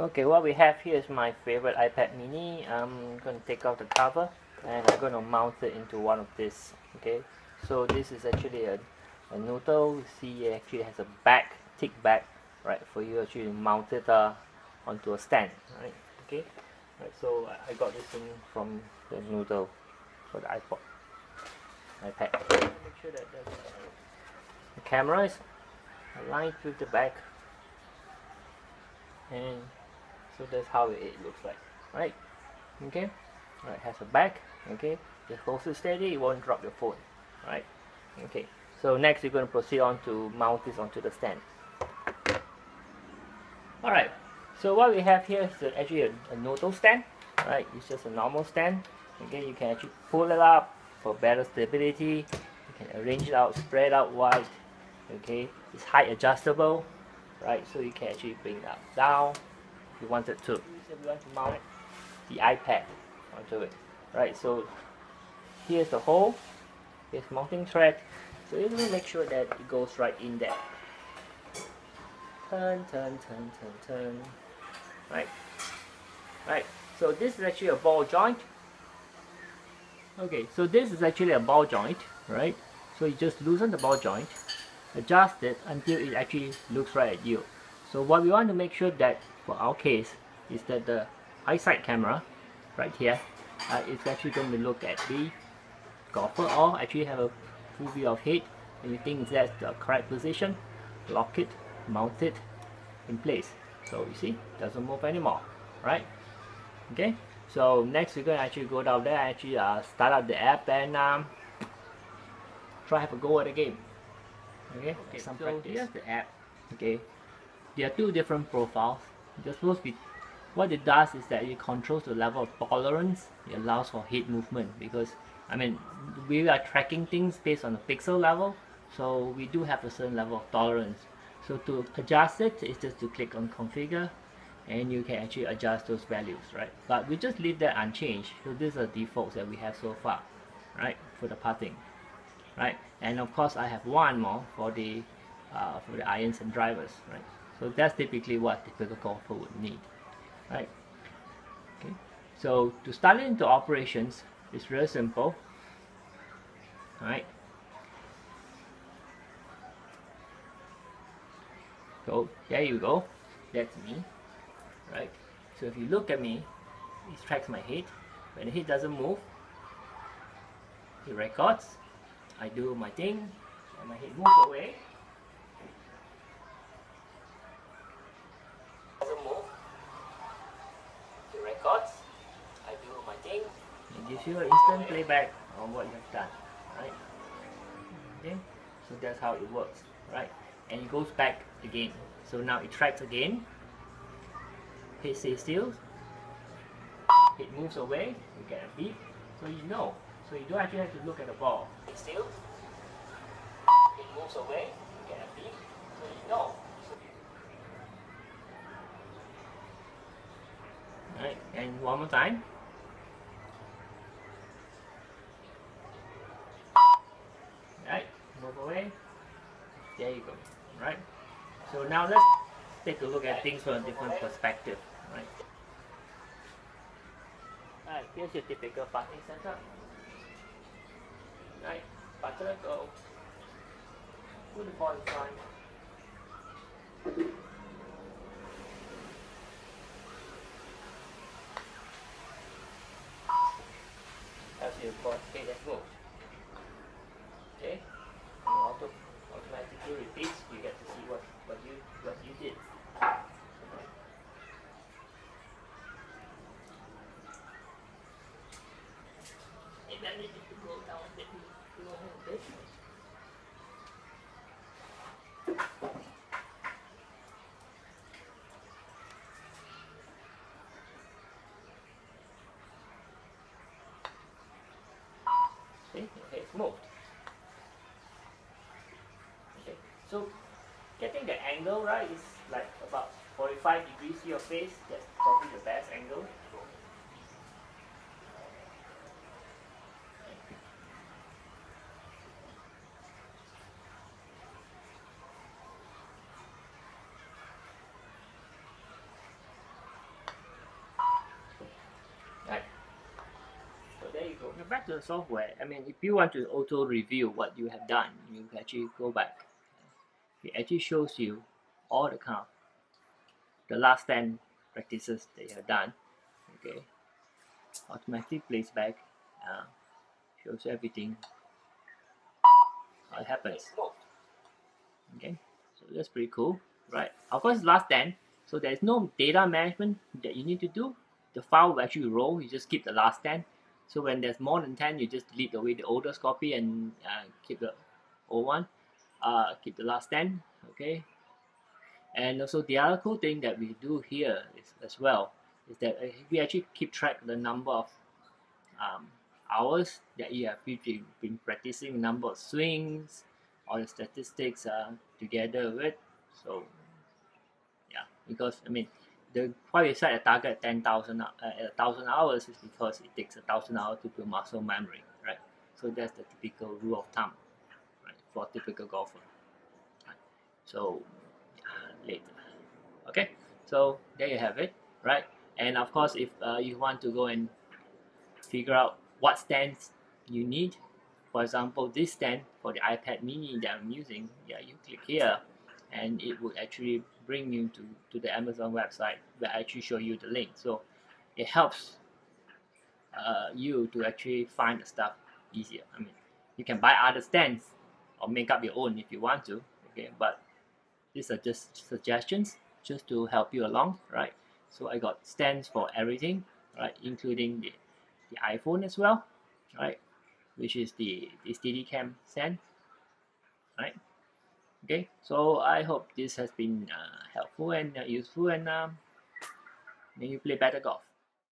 Okay, what we have here is my favorite iPad mini. I'm going to take off the cover and I'm going to mount it into one of these. Okay, so this is actually a noodle. You see, it actually has a back, thick back, right, for you actually to mount it onto a stand, right? Okay, right. So I got this thing from the noodle for the iPad. Make sure that the camera is aligned with the back, and so that's how it looks like, right? Okay, right, has a back. Okay, just hold it steady, you won't drop your phone, right? Okay, so next we're going to proceed on to mount this onto the stand. Alright, so what we have here is actually a noodle stand, right? It's just a normal stand. Okay, you can actually pull it up for better stability. You can arrange it out, spread out wide. Okay, it's height adjustable, right? So you can actually bring it up, down if you wanted to. If you want to mount the iPad onto it, right? So here's the hole, here's mounting thread. So you will make sure that it goes right in there. Turn, turn, turn, turn, turn. Right. Right. So this is actually a ball joint. Okay, so this is actually a ball joint, right? So you just loosen the ball joint, adjust it until it actually looks right at you. So what we want to make sure that for our case is that the eyesight camera right here is actually going to look at the golfer, or actually have a full view of head, and you think that's the correct position, lock it, mount it in place. So you see, it doesn't move anymore, right? Okay, so next we're going to actually go down there and actually start up the app and try have a go at the game. Okay, so here's the app. Okay, there are two different profiles. You're supposed to be, what it does is that it controls the level of tolerance. It allows for head movement, because I mean, we are tracking things based on the pixel level, so we do have a certain level of tolerance. So to adjust it, it's just to click on configure, and you can actually adjust those values, right? But we just leave that unchanged. So these are defaults that we have so far, right, for the putting, right? And of course, I have one more for the irons and drivers, right? So that's typically what the typical golfer would need, right? Okay. So to start it into operations, it's really simple. Alright. So there you go. That's me. Right. So if you look at me, it tracks my head. When the head doesn't move, it records. I do my thing, and my head moves away. Doesn't move. It records. I do my thing. It gives you an instant playback on what you have done. Right. Okay, so that's how it works, right? And it goes back again. So now it tracks again. Head stays still. It moves away. You get a beep, so you know. So you don't actually have to look at the ball. It's still. It moves away. You get a beep, so you know. Right, and one more time. Right, move away. There you go. Right. So now let's take a look at things from a different perspective. Right. Alright, here's your typical putting setup. Right, putter go. Put the ball in front. As you call, okay, let's go. Okay, and automatically repeats. You get to see what you did. And then you need to go down a bit. Go ahead a bit. See, okay, it's moved. Okay, so getting the angle right is like about 45 degrees to your face. That's probably the best angle. back to the software. I mean, if you want to auto review what you have done, you can actually go back. It actually shows you all the count, the last 10 practices that you have done. Okay, automatically plays back, shows everything how it happens. Okay, so that's pretty cool, right? Of course, last 10, so there's no data management that you need to do. The file will actually roll. You just keep the last 10. So when there's more than 10, you just delete away the oldest copy and keep the old one. Keep the last 10. Okay, and also the other cool thing that we do here is as well is that we actually keep track of the number of um, hours that you have been practicing, number of swings, all the statistics together with. So yeah, because I mean, the why we set a target 10,000 1,000 hours is because it takes 1,000 hours to build muscle memory, right? So that's the typical rule of thumb, right, for a typical golfer. Right? So later, okay. So there you have it, right? And of course, if you want to go and figure out what stands you need. For example, this stand for the iPad mini that I'm using, yeah, you click here and it will actually bring you to the Amazon website where I actually show you the link. So it helps you to actually find the stuff easier. I mean, you can buy other stands or make up your own if you want to, okay, but these are just suggestions just to help you along, right? So I got stands for everything, right, including the iPhone as well, right, which is the Steadicam stand, right? Okay, so I hope this has been helpful and useful, and may you play better golf.